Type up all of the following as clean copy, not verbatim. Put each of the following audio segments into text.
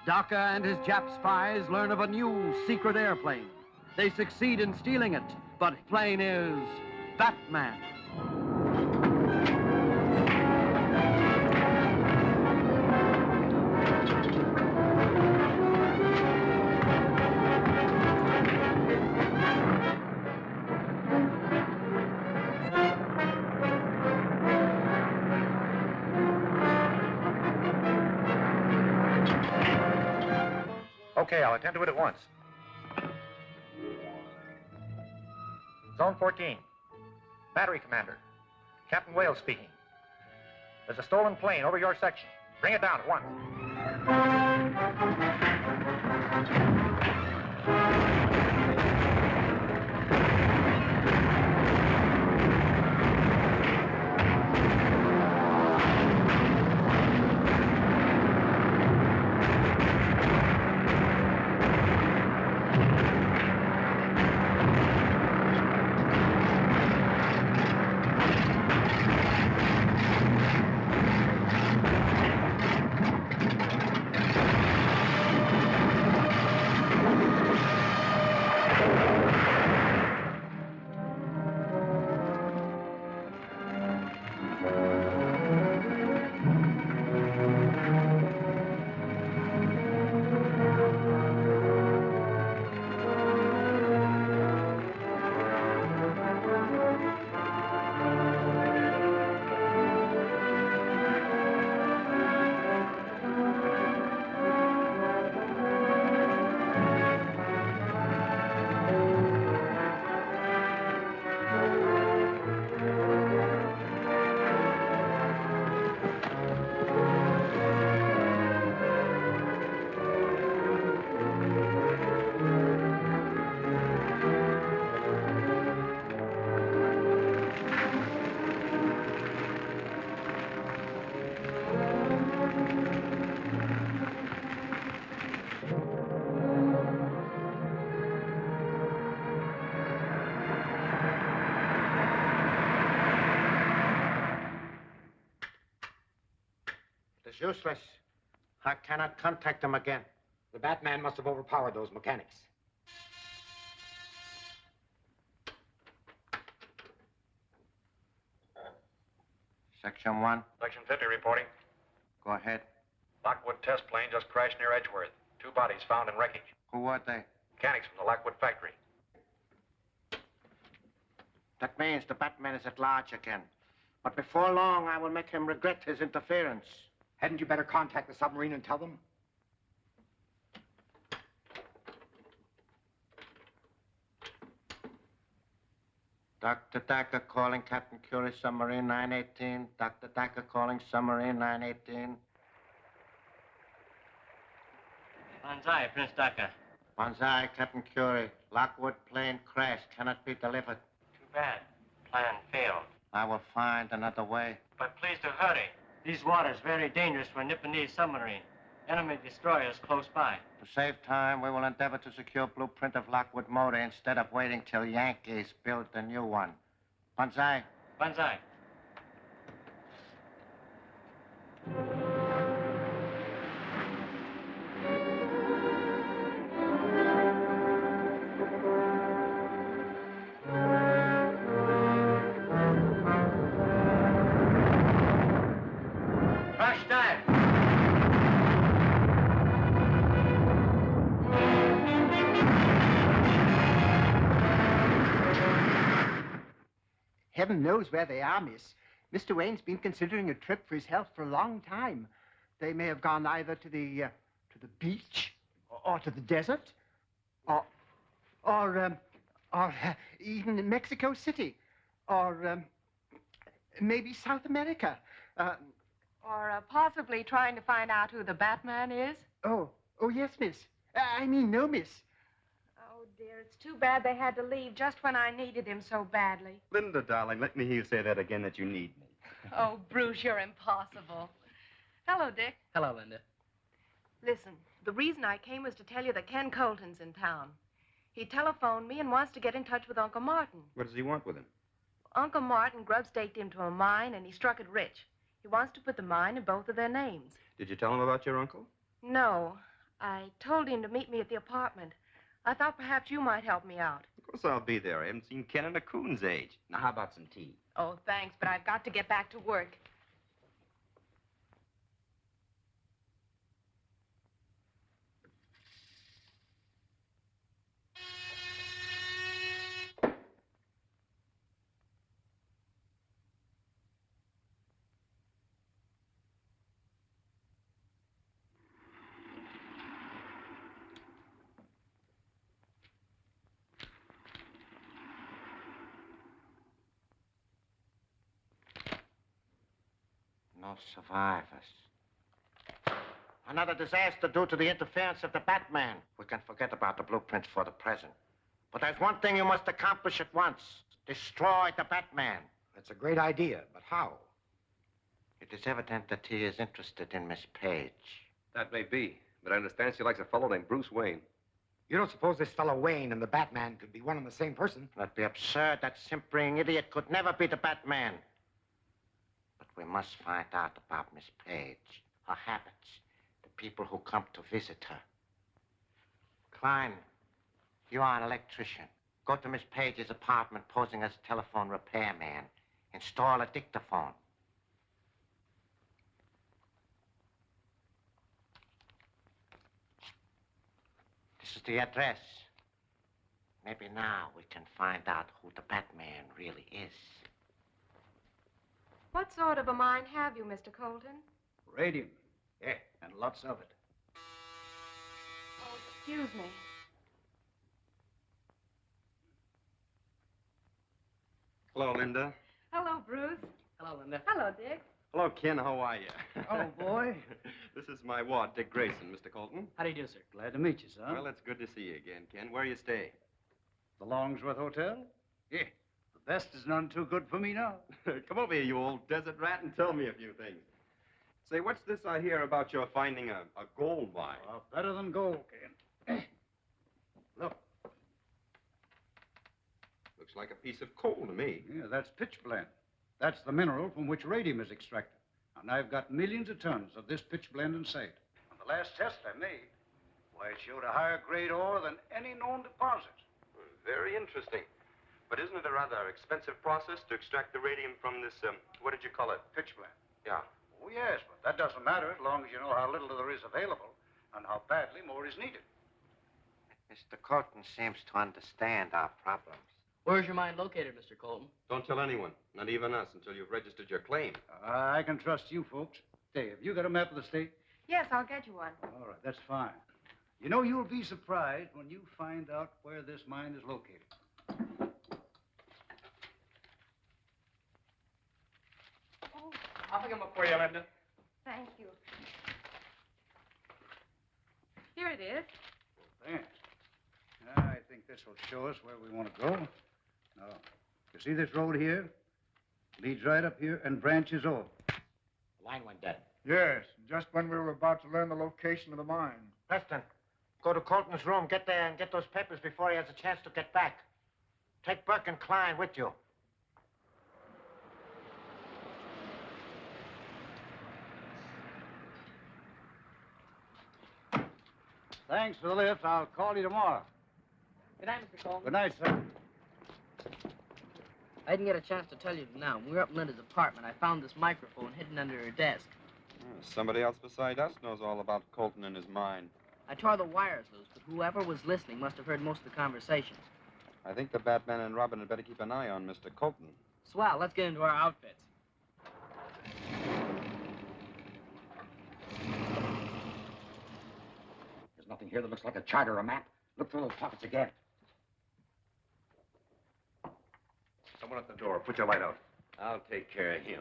Daka and his Jap spies learn of a new secret airplane. They succeed in stealing it, but the plane is Batman. Okay, I'll attend to it at once. Zone 14. Battery Commander. Captain Wales speaking. There's a stolen plane over your section. Bring it down at once. It's useless. I cannot contact them again. The Batman must have overpowered those mechanics. Section 1. Section 50 reporting. Go ahead. Lockwood test plane just crashed near Edgeworth. 2 bodies found in wreckage. Who were they? Mechanics from the Lockwood factory. That means the Batman is at large again. But before long, I will make him regret his interference. Hadn't you better contact the submarine and tell them? Dr. Daka calling Captain Curie, submarine 918. Dr. Daka calling submarine 918. Banzai, Prince Daka. Banzai, Captain Curie. Lockwood plane crashed. Cannot be delivered. Too bad. Plan failed. I will find another way. But please to hurry. These waters very dangerous for a Nipponese submarine. Enemy destroyers close by. To save time, we will endeavor to secure blueprint of Lockwood motor instead of waiting till Yankees build the new one. Banzai. Banzai. Crash dive. Heaven knows where they are, miss. Mr. Wayne's been considering a trip for his health for a long time. They may have gone either to the beach, or to the desert, or even in Mexico City, or maybe South America. Or possibly trying to find out who the Batman is. Oh, yes, miss. I mean, no, miss. Oh, dear, it's too bad they had to leave just when I needed him so badly. Linda, darling, let me hear you say that again, that you need me. Oh, Bruce, you're impossible. Hello, Dick. Hello, Linda. Listen, the reason I came was to tell you that Ken Colton's in town. He telephoned me and wants to get in touch with Uncle Martin. What does he want with him? Uncle Martin grub-staked him to a mine, and he struck it rich. He wants to put the mine in both of their names. Did you tell him about your uncle? No. I told him to meet me at the apartment. I thought perhaps you might help me out. Of course I'll be there. I haven't seen Ken in a coon's age. Now, how about some tea? Oh, thanks, but I've got to get back to work. No survivors. Another disaster due to the interference of the Batman. We can forget about the blueprints for the present. But there's one thing you must accomplish at once. Destroy the Batman. That's a great idea, but how? It is evident that he is interested in Miss Page. That may be, but I understand she likes a fellow named Bruce Wayne. You don't suppose this fellow Wayne and the Batman could be one and the same person? That'd be absurd. That simpering idiot could never be the Batman. But we must find out about Miss Page, her habits, the people who come to visit her. Klein, you are an electrician. Go to Miss Page's apartment posing as a telephone repairman. Install a dictaphone. This is the address. Maybe now we can find out who the Batman really is. What sort of a mind have you, Mr. Colton? Radium. Yeah, and lots of it. Oh, excuse me. Hello, Linda. Hello, Bruce. Hello, Linda. Hello, Dick. Hello, Ken. How are you? Oh, boy. This is my ward, Dick Grayson, Mr. Colton. How do you do, sir? Glad to meet you, son. Well, it's good to see you again, Ken. Where you stay? The Longsworth Hotel? Yeah. The best is none too good for me now. Come over here, you old desert rat, and tell me a few things. Say, what's this I hear about your finding a gold mine? Better than gold, Ken. Look. Looks like a piece of coal to me. Yeah, that's pitchblende. That's the mineral from which radium is extracted. And I've got millions of tons of this pitchblende in sight. On the last test I made, why, it showed a higher grade ore than any known deposit. Very interesting. But isn't it a rather expensive process to extract the radium from this, what did you call it? Pitchblende. Yeah. Oh, yes, but that doesn't matter as long as you know how little there is available and how badly more is needed. Mr. Colton seems to understand our problems. Where's your mine located, Mr. Colton? Don't tell anyone, not even us, until you've registered your claim. I can trust you folks. Dave, you got a map of the state? Yes, I'll get you one. All right, that's fine. You know, you'll be surprised when you find out where this mine is located. Oh, I'll pick them up for you, Linda. thank you. Here it is. Thanks. I think this will show us where we want to go. Now, you see this road here? Leads right up here and branches off. The line went dead. Yes, just when we were about to learn the location of the mine. Preston, go to Colton's room, get there and get those papers before he has a chance to get back. Take Burke and Klein with you. Thanks for the lift. I'll call you tomorrow. Good night, Mr. Colton. Good night, sir. I didn't get a chance to tell you now. When we were up in Linda's apartment, I found this microphone hidden under her desk. Somebody else beside us knows all about Colton and his mine. I tore the wires loose, but whoever was listening must have heard most of the conversations. I think the Batman and Robin had better keep an eye on Mr. Colton. Swell, let's get into our outfits. There's nothing here that looks like a chart or a map. Look through those pockets again. Someone at the door. Put your light out. I'll take care of him.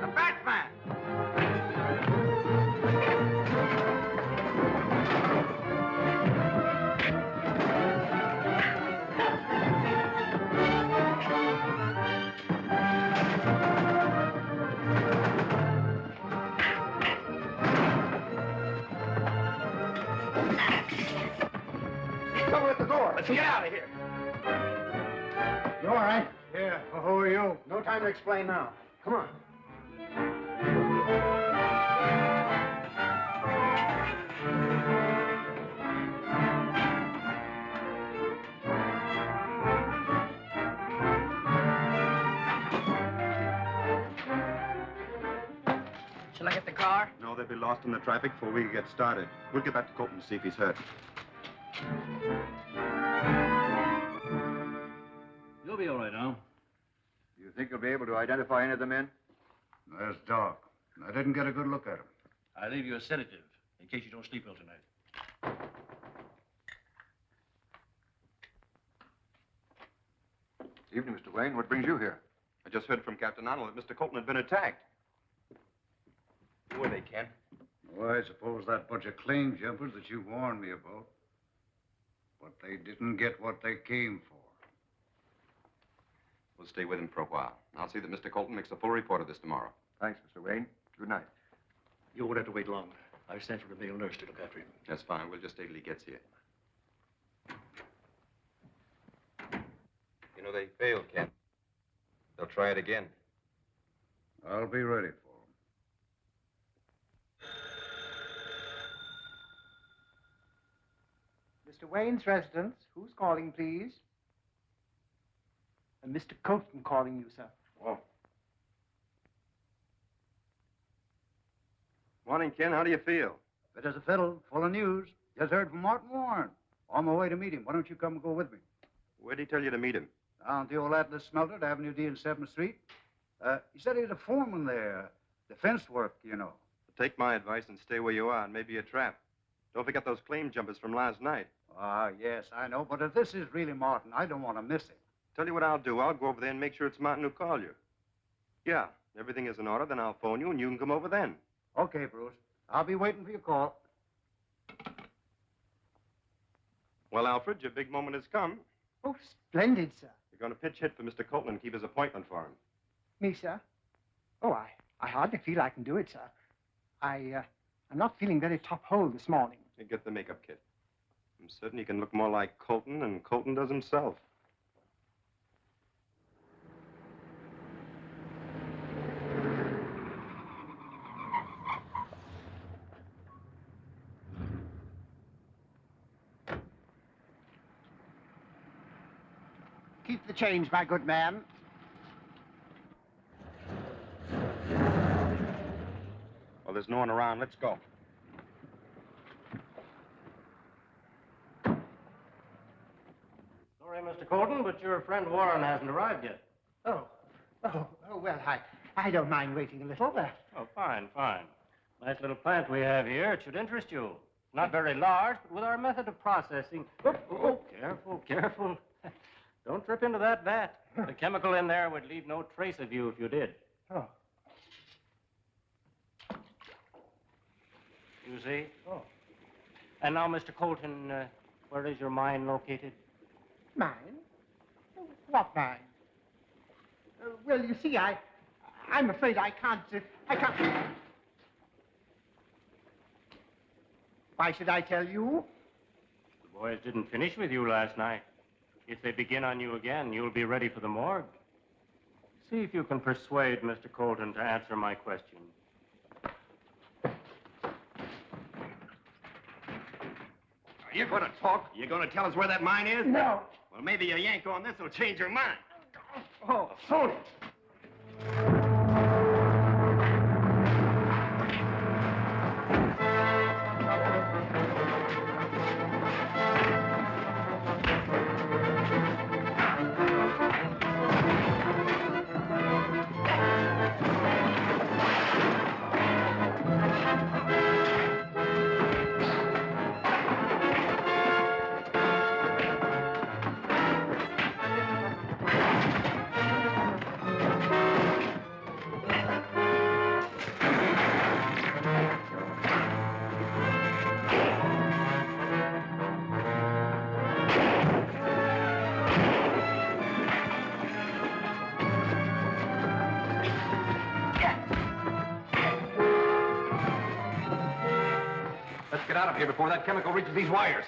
The Batman! out of here. You all right? Yeah, well, who are you? No time to explain now. Come on. Shall I get the car? No, they'll be lost in the traffic before we get started. We'll get back to Colton to see if he's hurt. You'll be all right, Al. You think you'll be able to identify any of the men? There's Doc. I didn't get a good look at him. I'll leave you a sedative in case you don't sleep well tonight. Evening, Mr. Wayne. What brings you here? I just heard from Captain Arnold that Mr. Colton had been attacked. Who are they, Ken? Oh, I suppose that bunch of claim jumpers that you warned me about. But they didn't get what they came for. We'll stay with him for a while. I'll see that Mr. Colton makes a full report of this tomorrow. Thanks, Mr. Wayne. Good night. You won't have to wait long. I've sent for the male nurse to look after him. That's fine. We'll just stay till he gets here. You know, they failed, Ken. They'll try it again. I'll be ready for Mr. Wayne's residence. Who's calling, please? Mr. Colton calling you, sir. Oh. Morning, Ken. How do you feel? Fit as a fiddle, full of news. Just heard from Martin Warren. On my way to meet him. Why don't you come and go with me? Where'd he tell you to meet him? Down at the old Atlas smelter at Avenue D and 7th Street. He said he was a foreman there. Defense work, you know. Take my advice and stay where you are, and maybe a trap. Don't forget those claim jumpers from last night. Ah, yes, I know. But if this is really Martin, I don't want to miss him. Tell you what I'll do. I'll go over there and make sure it's Martin who called you. Yeah, everything is in order, then I'll phone you, and you can come over then. Okay, Bruce. I'll be waiting for your call. Well, Alfred, your big moment has come. Oh, splendid, sir. You're going to pitch hit for Mr. Colton and keep his appointment for him. Me, sir? Oh, I hardly feel I can do it, sir. I'm not feeling very top-hole this morning. You get the makeup kit. I'm certain he can look more like Colton than Colton does himself. Keep the change, my good man. Well, there's no one around. Let's go. Sorry, Mr. Colton, but your friend Warren hasn't arrived yet. Oh, well, I don't mind waiting a little. Oh, fine, fine. Nice little plant we have here. It should interest you. Not very large, but with our method of processing... Oh, careful, careful. Don't trip into that vat. The chemical in there would leave no trace of you if you did. Oh. You see? Oh. And now, Mr. Colton, where is your mine located? Mine? What mine? Well, you see, I'm afraid I can't... Why should I tell you? The boys didn't finish with you last night. If they begin on you again, you'll be ready for the morgue. See if you can persuade Mr. Colton to answer my question. Are you going to talk? You going to tell us where that mine is? No. Well, maybe a yank on this will change your mind. Oh, sorry. Let's get out of here before that chemical reaches these wires.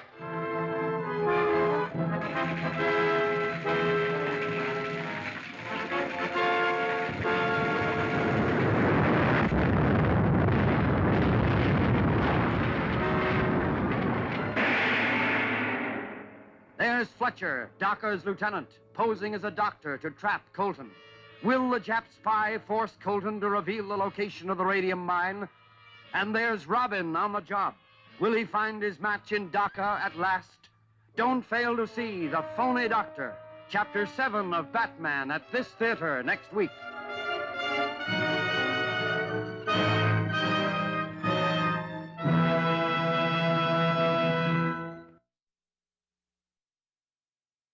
there's Fletcher, Daka's lieutenant, posing as a doctor to trap Colton. Will the Jap spy force Colton to reveal the location of the radium mine? And there's Robin on the job. Will he find his match in Daka at last? Don't fail to see The Phony Doctor, Chapter 7 of Batman at this theater next week.